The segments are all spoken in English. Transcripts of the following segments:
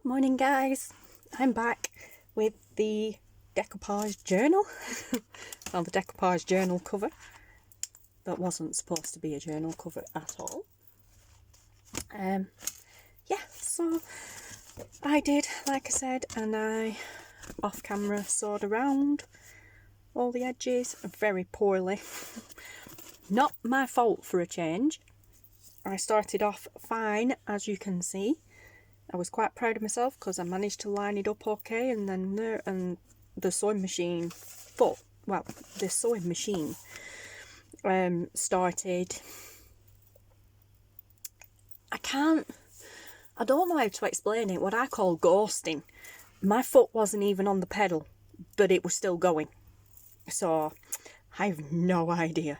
Good morning, guys. I'm back with the Decoupaged journal. Well, the Decoupaged journal cover. That wasn't supposed to be a journal cover at all. Yeah, so I did, like I said, and I off camera sawed around all the edges very poorly. Not my fault for a change. I started off fine, as you can see. I was quite proud of myself because I managed to line it up okay, and then the sewing machine started. I don't know how to explain it, what I call ghosting. My foot wasn't even on the pedal, but it was still going. So I have no idea.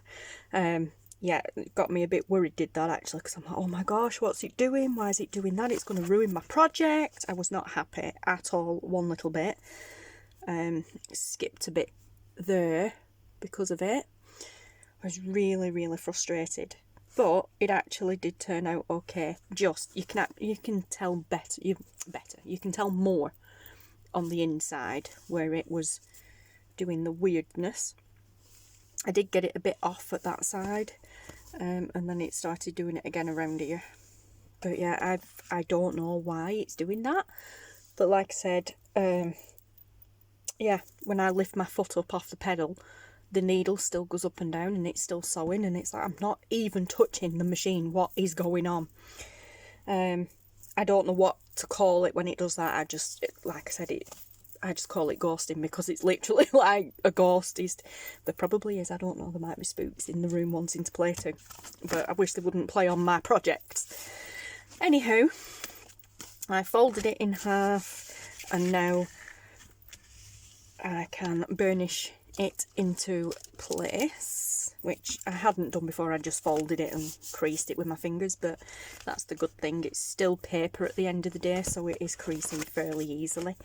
Yeah, it got me a bit worried, did that, actually, because I'm like, oh my gosh, what's it doing? Why is it doing that? It's going to ruin my project. I was not happy at all, one little bit. Skipped a bit there because of it. I was really, really frustrated. But it actually did turn out okay. Just, you can tell better. You can tell more on the inside where it was doing the weirdness. I did get it a bit off at that side, and then it started doing it again around here. But yeah, I don't know why it's doing that. But like I said, yeah, when I lift my foot up off the pedal, the needle still goes up and down and it's still sewing, and it's like I'm not even touching the machine. What is going on? I don't know what to call it when it does that. Like I said, I just call it ghosting because it's literally like a ghost. There probably is, I don't know, there might be spooks in the room wanting to play to, but I wish they wouldn't play on my projects. Anywho, I folded it in half and now I can burnish it into place, which I hadn't done before. I just folded it and creased it with my fingers, but that's the good thing. It's still paper at the end of the day, so it is creasing fairly easily.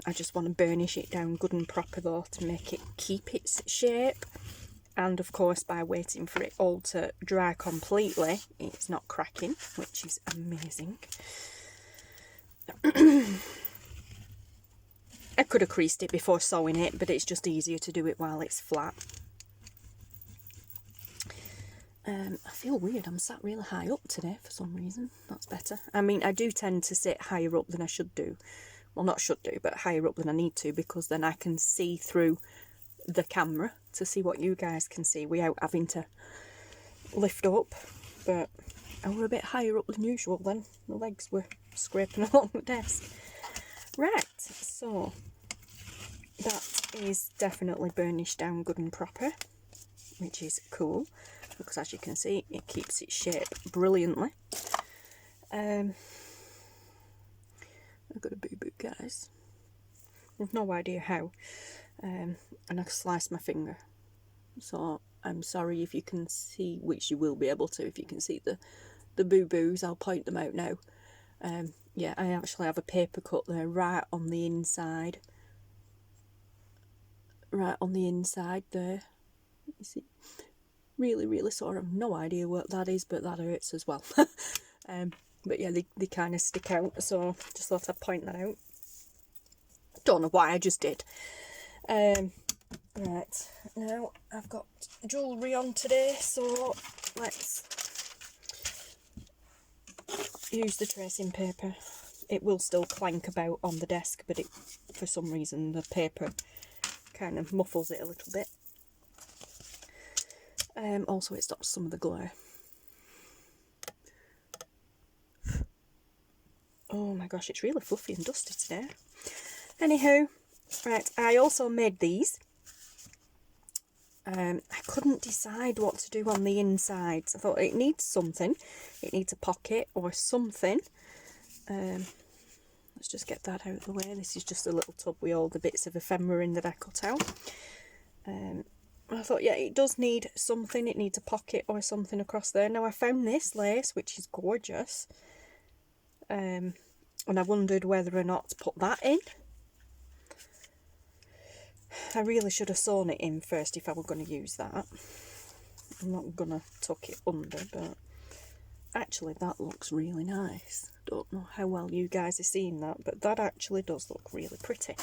I just want to burnish it down good and proper though to make it keep its shape, and of course by waiting for it all to dry completely it's not cracking, which is amazing. I could have creased it before sewing it, but it's just easier to do it while it's flat. I feel weird, I'm sat really high up today for some reason. That's better. I mean, I do tend to sit higher up than I should do. Well, not should do, but higher up than I need to, because then I can see through the camera to see what you guys can see without having to lift up. But I were a bit higher up than usual then. The legs were scraping along the desk. Right, so that is definitely burnished down good and proper, which is cool, because as you can see, it keeps its shape brilliantly. I've got a boo-boo, guys. I've no idea how. And I sliced my finger. So I'm sorry if you can see, which you will be able to if you can see the boo-boos. I'll point them out now. Yeah, I actually have a paper cut there right on the inside. Right on the inside there. You see? Really, really sore. I've no idea what that is, but that hurts as well. But yeah, they kind of stick out, so just thought I'd point that out. Don't know why, I just did. Right, now I've got jewellery on today, so let's use the tracing paper. It will still clank about on the desk, but for some reason the paper kind of muffles it a little bit. Also it stops some of the glare. Oh my gosh, it's really fluffy and dusty today. Anywho, right, I also made these. I couldn't decide what to do on the insides. I thought it needs something. It needs a pocket or something. Let's just get that out of the way. This is just a little tub with all the bits of ephemera in that I cut out. I thought, yeah, it does need something. It needs a pocket or something across there. Now I found this lace, which is gorgeous. And I wondered whether or not to put that in. I really should have sewn it in first if I were going to use that. I'm not going to tuck it under, but actually that looks really nice, don't know how well you guys are seeing that, but that actually does look really pretty.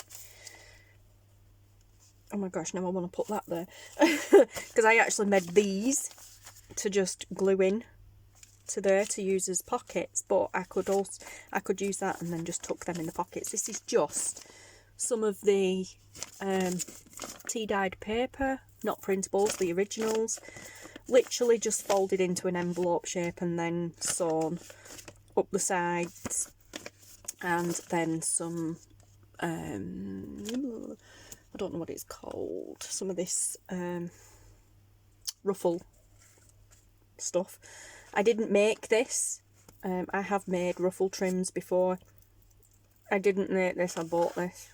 Oh my gosh, now I want to put that there. Because I actually made these to just glue in to there to use as pockets, but I could use that and then just tuck them in the pockets. This is just some of the tea dyed paper, not printables, the originals, literally just folded into an envelope shape and then sewn up the sides, and then some I don't know what it's called, some of this ruffle stuff. I didn't make this. I have made ruffle trims before. I didn't make this, I bought this.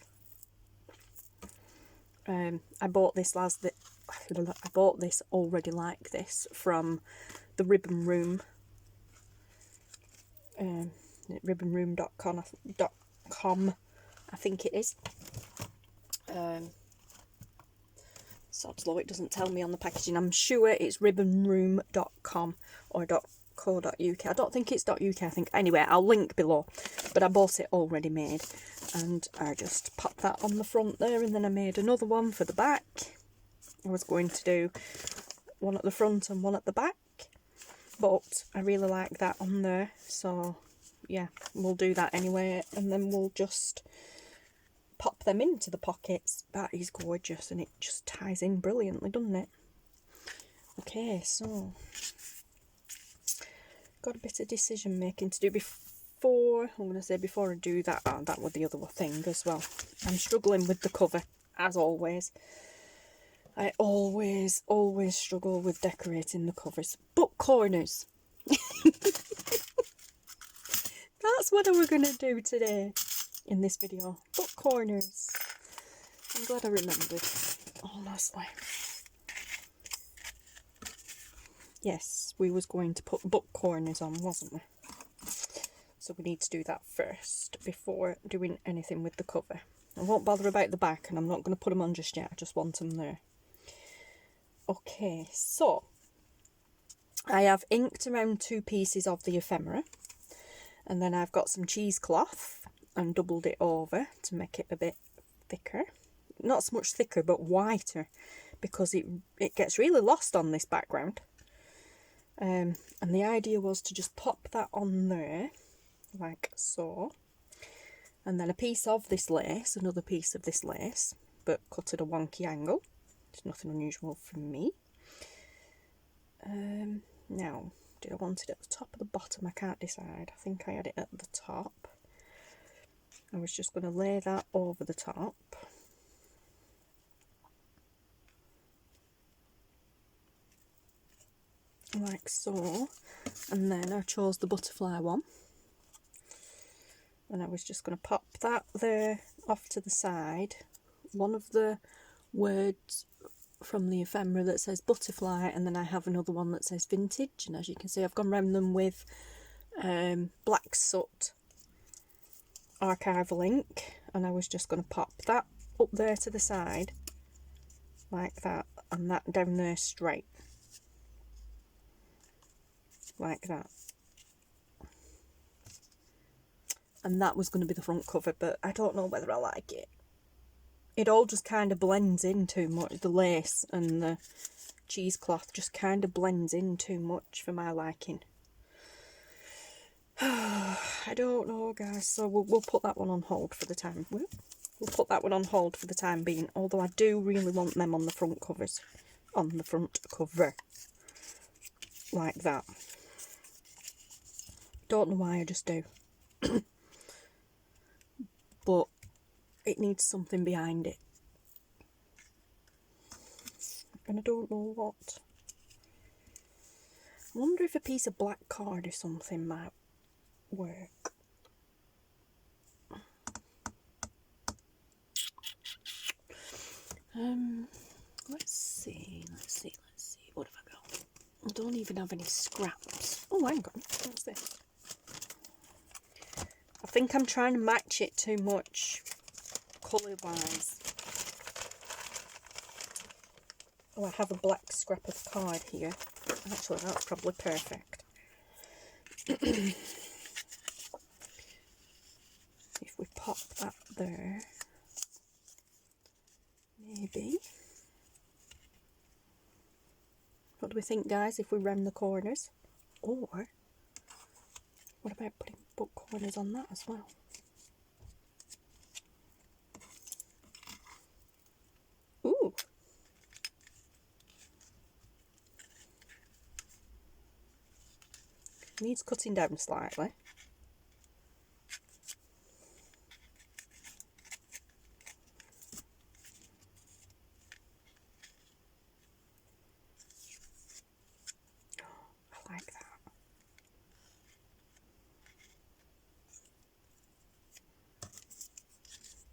I bought this I bought this already like this from the Ribbon Room. ribbonroom.com, I think it is. Sod's law, it doesn't tell me on the packaging. I'm sure it's ribbonroom.com or .co.uk. I don't think it's .uk, I think. Anyway, I'll link below. But I bought it already made, and I just popped that on the front there, and then I made another one for the back. I was going to do one at the front and one at the back, but I really like that on there, so yeah, we'll do that anyway, and then we'll just pop them into the pockets. That is gorgeous, and it just ties in brilliantly, doesn't it? Okay, so got a bit of decision making to do before I do that. Oh, that was the other thing as well. I'm struggling with the cover, as always. I always struggle with decorating the covers. Book corners. That's what we're going to do today in this video. Book corners. I'm glad I remembered, honestly. Yes, we was going to put book corners on, wasn't we? So we need to do that first before doing anything with the cover. I won't bother about the back, and I'm not going to put them on just yet. I just want them there. Okay, so I have inked around 2 pieces of the ephemera, and then I've got some cheesecloth and doubled it over to make it a bit thicker. Not so much thicker, but whiter, because it gets really lost on this background. And the idea was to just pop that on there, like so. And then a piece of this lace, another piece of this lace, but cut at a wonky angle. It's nothing unusual for me. Now, did I want it at the top or the bottom? I can't decide. I think I had it at the top. I was just going to lay that over the top. Like so. And then I chose the butterfly one. And I was just going to pop that there off to the side. One of the words from the ephemera that says butterfly, and then I have another one that says vintage, and as you can see I've gone around them with black soot archival ink, and I was just going to pop that up there to the side like that, and that down there straight like that. And that was going to be the front cover, but I don't know whether I like it. It all just kind of blends in too much. The lace and the cheesecloth just kind of blends in too much for my liking. I don't know, guys. So we'll put that one on hold for the time. We'll put that one on hold for the time being. Although I do really want them on the front covers. On the front cover. Like that. Don't know why, I just do. But it needs something behind it. And I don't know what. I wonder if a piece of black card or something might work. Let's see. What have I got? I don't even have any scraps. Oh, hang on. What's this? I think I'm trying to match it too much colour-wise. Oh, I have a black scrap of card here. Actually, that's probably perfect. pop that there. Maybe. What do we think, guys, if we round the corners? Or what about putting book corners on that as well? Ooh. Needs cutting down slightly. I like that.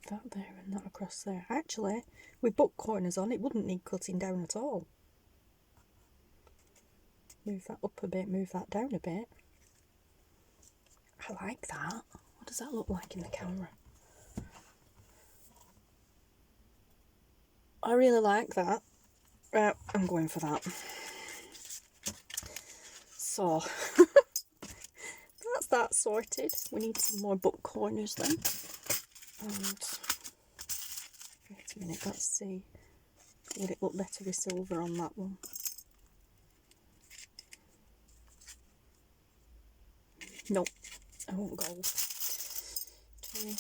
That there and that across there. Actually, with book corners on, it wouldn't need cutting down at all. Move that up a bit, move that down a bit. I like that. What does that look like in the camera? I really like that. Right, I'm going for that. So, that's that sorted. We need some more book corners then. And, wait a minute, let's see. Would it look better with silver on that one? Nope, I won't go. 2, 3,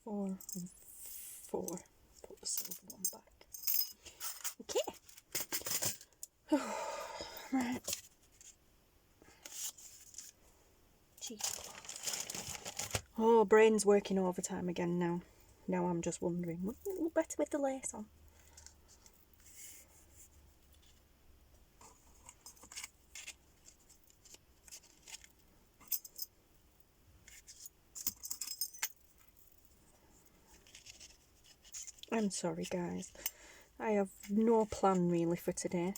4 and 4. Put the silver one back. Okay. Right. Cheesecloth. Oh, brain's working overtime again now. Now I'm just wondering, wouldn't it look better with the lace on? I'm sorry, guys. I have no plan really for today.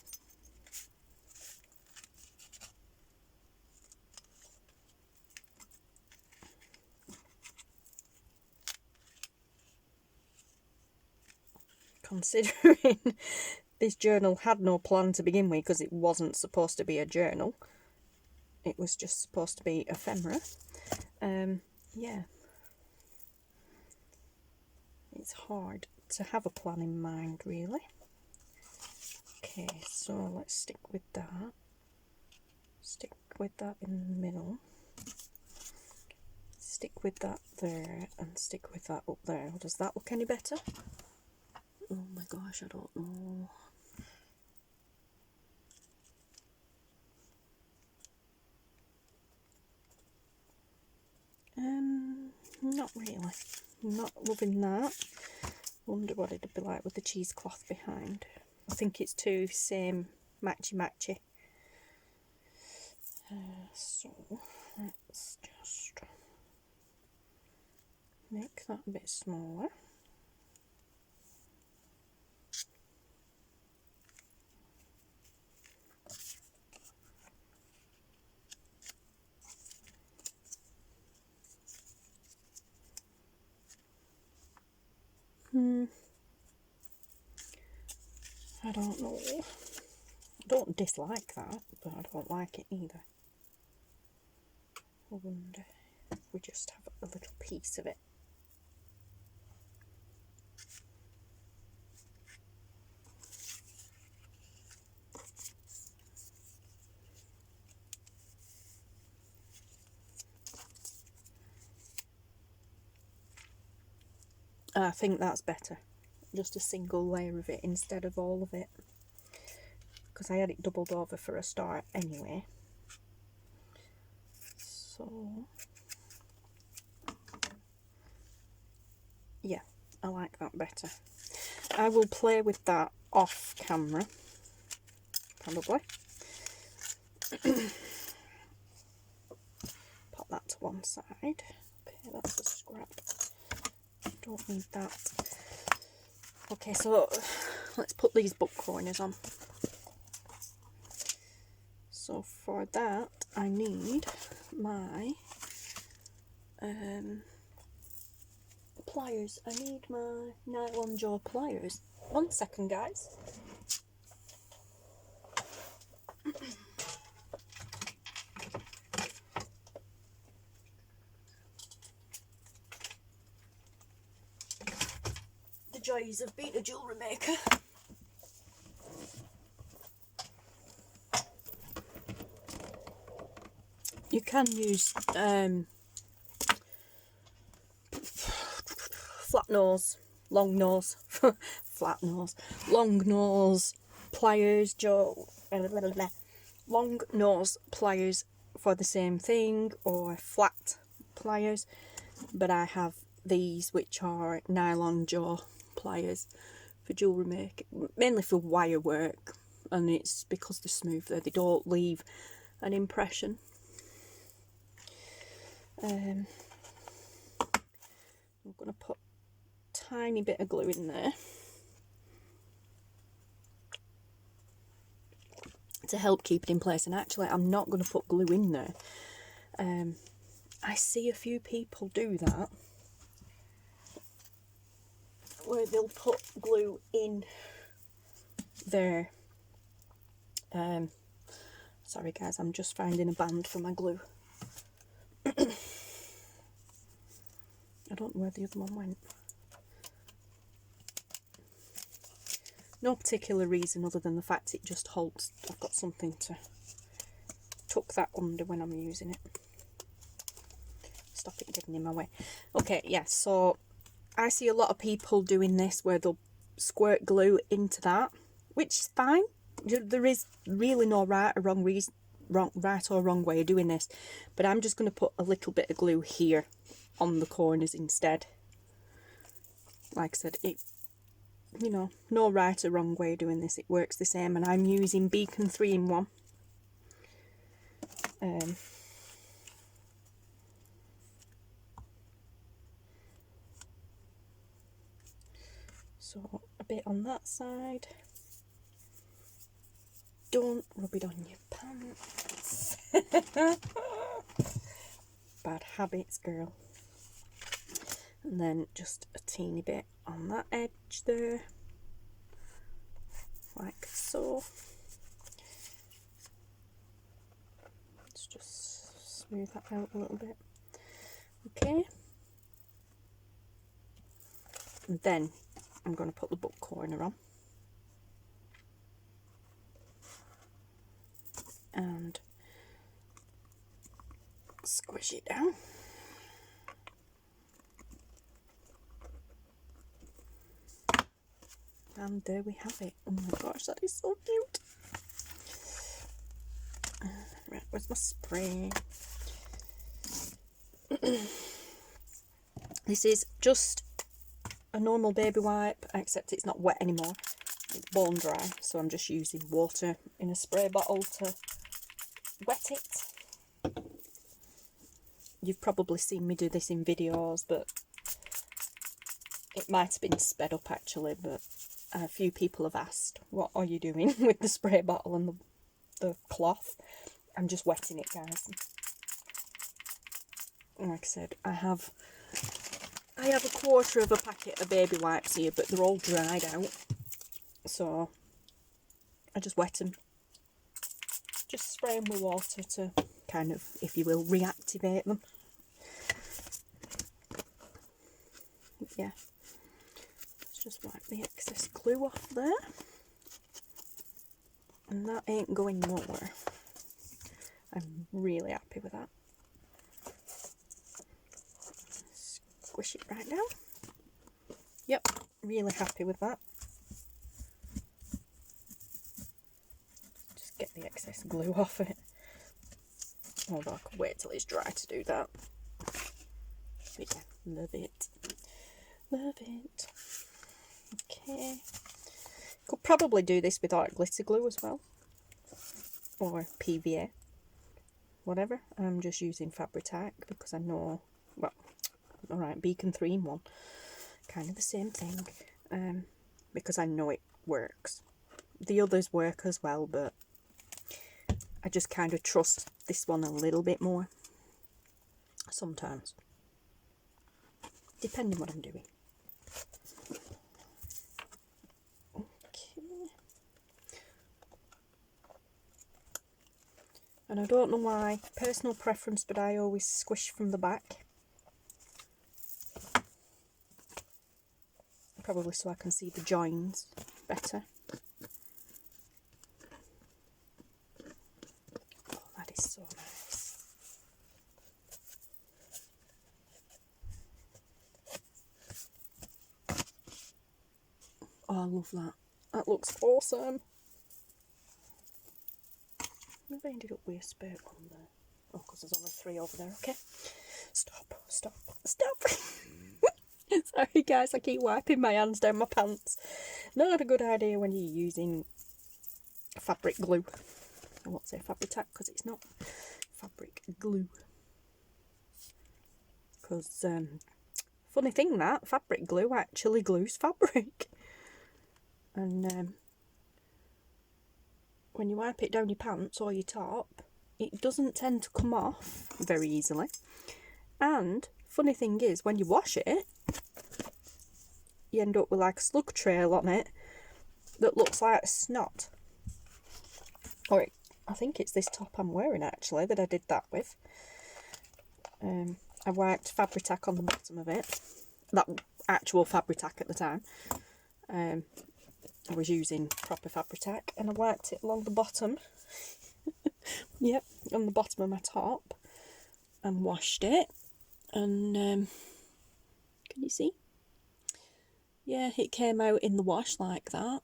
Considering this journal had no plan to begin with, because it wasn't supposed to be a journal. It was just supposed to be ephemera. Yeah. It's hard to have a plan in mind, really. Okay, so let's stick with that. Stick with that in the middle. Stick with that there, and stick with that up there. Does that look any better? Oh my gosh, I don't know. Not really. Not loving that. Wonder what it'd be like with the cheesecloth behind. I think it's too same matchy. So let's just make that a bit smaller. I don't know. I don't dislike that, but I don't like it either. I wonder if we just have a little piece of it. I think that's better. Just a single layer of it instead of all of it. Because I had it doubled over for a start anyway. So, yeah, I like that better. I will play with that off camera, probably. Pop that to one side. Okay, that's a scrap. Don't need that. Okay, so let's put these book corners on. So for that, I need my pliers. I need my nylon jaw pliers. 1 second, guys. joys of being a jewellery maker. You can use flat nose, long nose, flat nose, long nose pliers, long nose pliers for the same thing, or flat pliers, but I have these which are nylon jaw pliers for jewellery making, mainly for wire work, and it's because they're smoother, they don't leave an impression. I'm going to put a tiny bit of glue in there to help keep it in place, and actually I'm not going to put glue in there. I see a few people do that, where they'll put glue in their sorry guys, I'm just finding a band for my glue. I don't know where the other one went. No particular reason other than the fact it just holds. I've got something to tuck that under when I'm using it. Stop it getting in my way. Okay, yeah, so I see a lot of people doing this where they'll squirt glue into that, which is fine. There is really no right or wrong reason, right or wrong way of doing this, but I'm just going to put a little bit of glue here on the corners instead. Like I said, it, you know, no right or wrong way of doing this, it works the same, and I'm using Beacon 3-in-1. So a bit on that side. Don't rub it on your pants. Bad habits, girl. And then just a teeny bit on that edge there, like so. Let's just smooth that out a little bit. Okay. And then I'm going to put the book corner on. And squish it down. And there we have it. Oh my gosh, that is so cute. Right, where's my spray? This is just a normal baby wipe, except it's not wet anymore. It's bone dry, so I'm just using water in a spray bottle to wet it. You've probably seen me do this in videos, but it might have been sped up actually, but a few people have asked, what are you doing with the spray bottle and the cloth? I'm just wetting it, guys. Like I said, I have a quarter of a packet of baby wipes here, but they're all dried out, so I just wet them. Just spray them with water to kind of, if you will, reactivate them. Yeah. Just wipe the excess glue off there, and that ain't going nowhere. I'm really happy with that. Squish it right down. Yep, really happy with that. Just get the excess glue off it. Although I could wait till it's dry to do that. But yeah, love it. Love it. Okay, could probably do this without glitter glue as well, or PVA, whatever. I'm just using Fabri-Tac because I know, well, alright, Beacon 3-in-1, kind of the same thing, because I know it works. The others work as well, but I just kind of trust this one a little bit more, sometimes, depending what I'm doing. And I don't know why, personal preference, but I always squish from the back. probably so I can see the joins better. Oh, that is so nice. Oh, I love that. That looks awesome. I've ended up with a spare one there. Oh, because there's only 3 over there. Okay. Stop. Sorry guys, I keep wiping my hands down my pants. Not a good idea when you're using fabric glue. I won't say Fabri-Tac because it's not fabric glue. Because, funny thing that, fabric glue actually glues fabric. And when you wipe it down your pants or your top, it doesn't tend to come off very easily. And funny thing is, when you wash it, you end up with like a slug trail on it that looks like snot. Or I think it's this top I'm wearing actually that I did that with. I wiped Fabri-Tac on the bottom of it. That actual Fabri-Tac at the time. I was using proper Fabri-Tac and I wiped it along the bottom. Yep, on the bottom of my top. And washed it. And can you see? Yeah, it came out in the wash like that.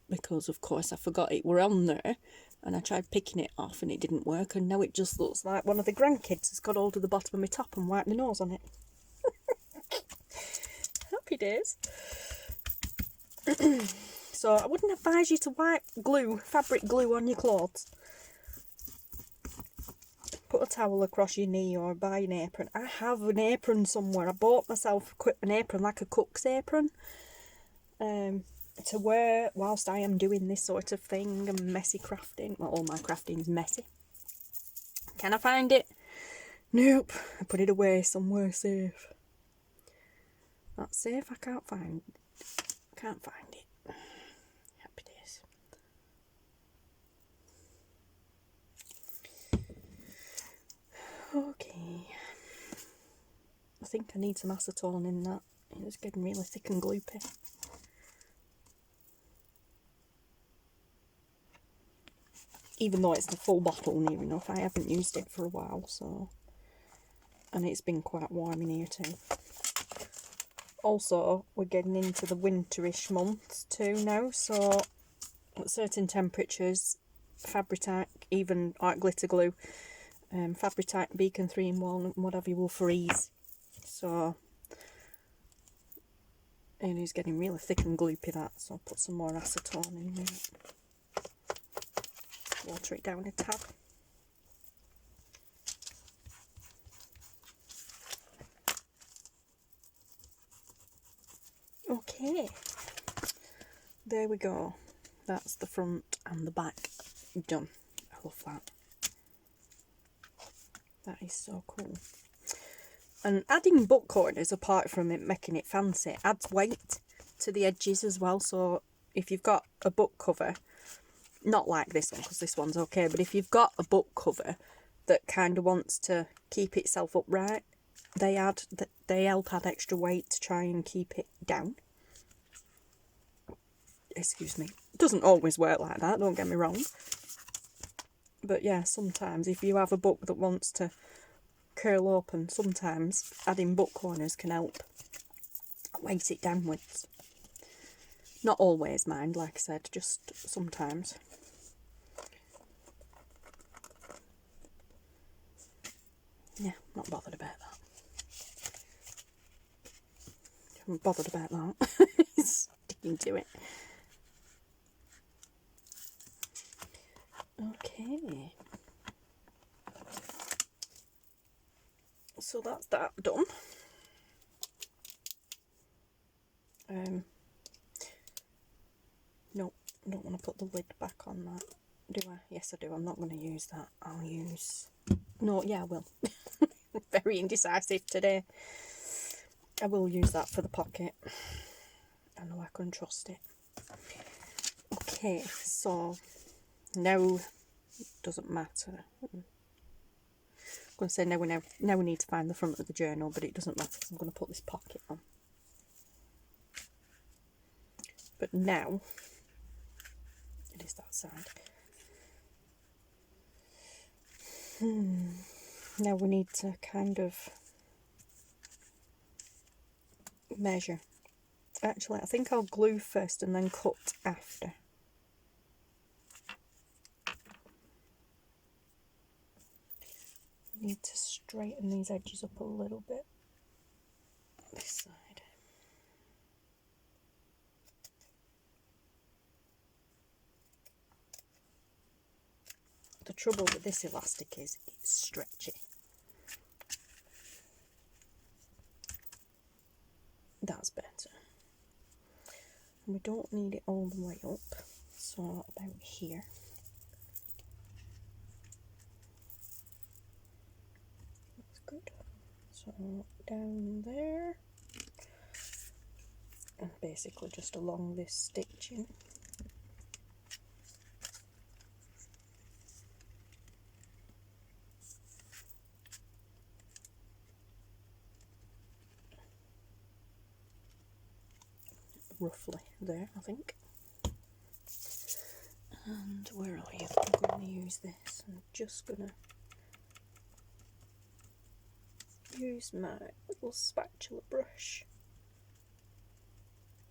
Because of course I forgot it were on there. And I tried picking it off and it didn't work. And now it just looks like one of the grandkids has got hold of the bottom of my top and wiped my nose on it. Happy days. So I wouldn't advise you to wipe glue, fabric glue on your clothes. Put a towel across your knee or buy an apron. I have an apron somewhere. I bought myself an apron, like a cook's apron, to wear whilst I am doing this sort of thing and messy crafting. Well, all my crafting is messy. Can I find it? Nope. I put it away somewhere safe. That's safe. I can't find it. Can't find it. Happy days. Okay. I think I need some acetone in that. It's getting really thick and gloopy. Even though it's the full bottle near enough, I haven't used it for a while, so. And it's been quite warm in here too. Also, we're getting into the winterish months too now, so at certain temperatures, Fabri-Tac, even like glitter glue, Fabri-Tac, Beacon 3-in-1 and whatever will freeze. So, and it's getting really thick and gloopy that, so I'll put some more acetone in there. Water it down a tad. Okay, there we go. That's the front and the back done. I love that. That is so cool. And adding book corners, apart from it making it fancy, adds weight to the edges as well. So if you've got a book cover, not like this one because this one's okay, but if you've got a book cover that kind of wants to keep itself upright, they help add extra weight to try and keep it down. Excuse me. It doesn't always work like that, don't get me wrong. But yeah, sometimes if you have a book that wants to curl open, sometimes adding book corners can help weight it downwards. Not always, mind, like I said, just sometimes. Yeah, not bothered about that. Haven't bothered about that. Sticking to it. Okay. So that's that done. No, I don't want to put the lid back on that. Do I? Yes, I do. I'm not going to use that. I'll use... No, yeah, I will. Very indecisive today. I will use that for the pocket. I know I can trust it. Okay, so now it doesn't matter. I'm going to say now we need to find the front of the journal, but it doesn't matter because I'm going to put this pocket on. But now it is that side. Now we need to kind of measure. Actually, I think I'll glue first and then cut after. Need to straighten these edges up a little bit. This side. The trouble with this elastic is it's stretchy. That's better. And we don't need it all the way up, so about here. That's good. So down there, and basically just along this stitching. Roughly there, I think. And where are you? I'm going to use this. I'm just going to use my little spatula brush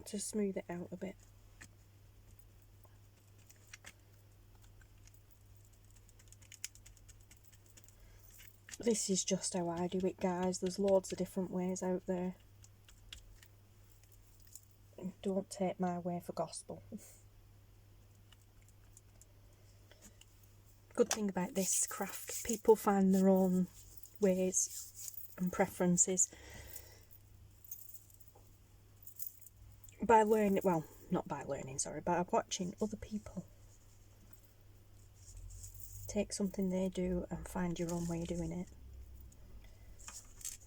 to smooth it out a bit. This is just how I do it, guys. There's loads of different ways out there. Don't take my way for gospel. Good thing about this craft, people find their own ways and preferences by learning, well, not by learning, sorry, by watching other people. Take something they do and find your own way of doing it.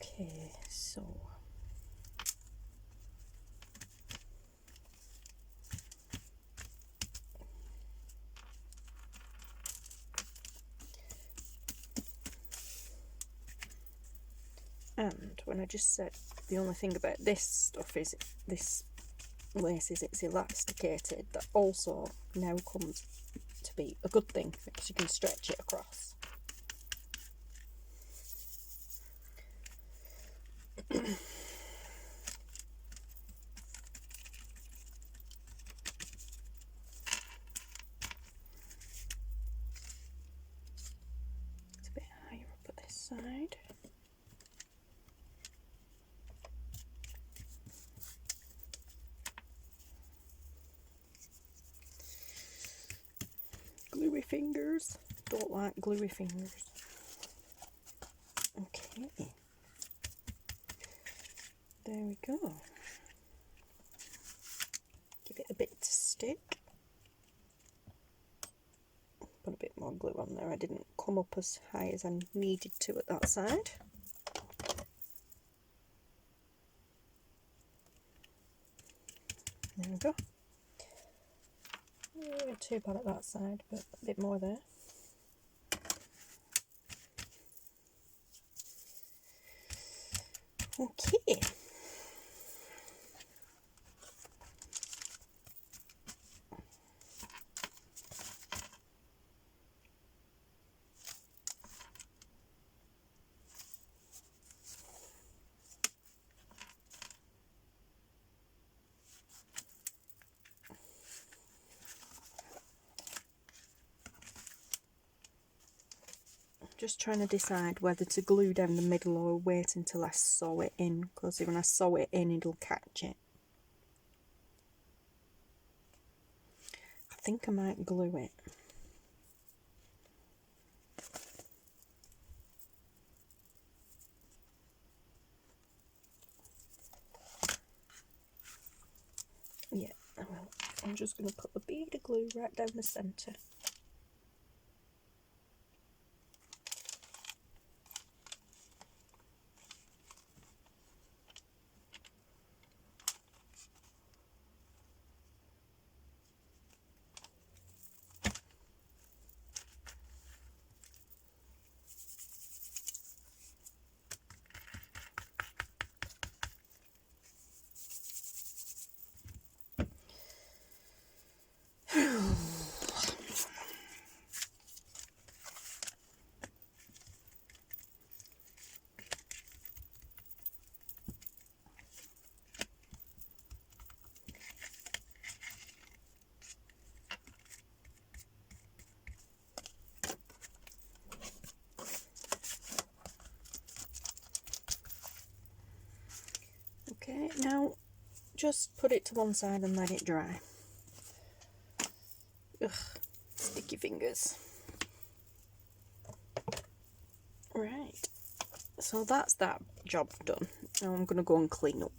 Okay, so and when I just said the only thing about this stuff is this lace is it's elasticated, that also now comes to be a good thing because you can stretch it across. It's a bit higher up at this side. Gluey fingers. Don't like gluey fingers. Okay. There we go. Give it a bit to stick. Put a bit more glue on there. I didn't come up as high as I needed to at that side. There we go. Not too bad at that side, but a bit more there. Okay. Just trying to decide whether to glue down the middle or wait until I sew it in, because when I sew it in it'll catch it. I think I might glue it. Yeah, I will. I'm just going to put a bead of glue right down the centre. just put it to one side and let it dry. Ugh, sticky fingers. Right, so that's that job done. Now I'm going to go and clean up.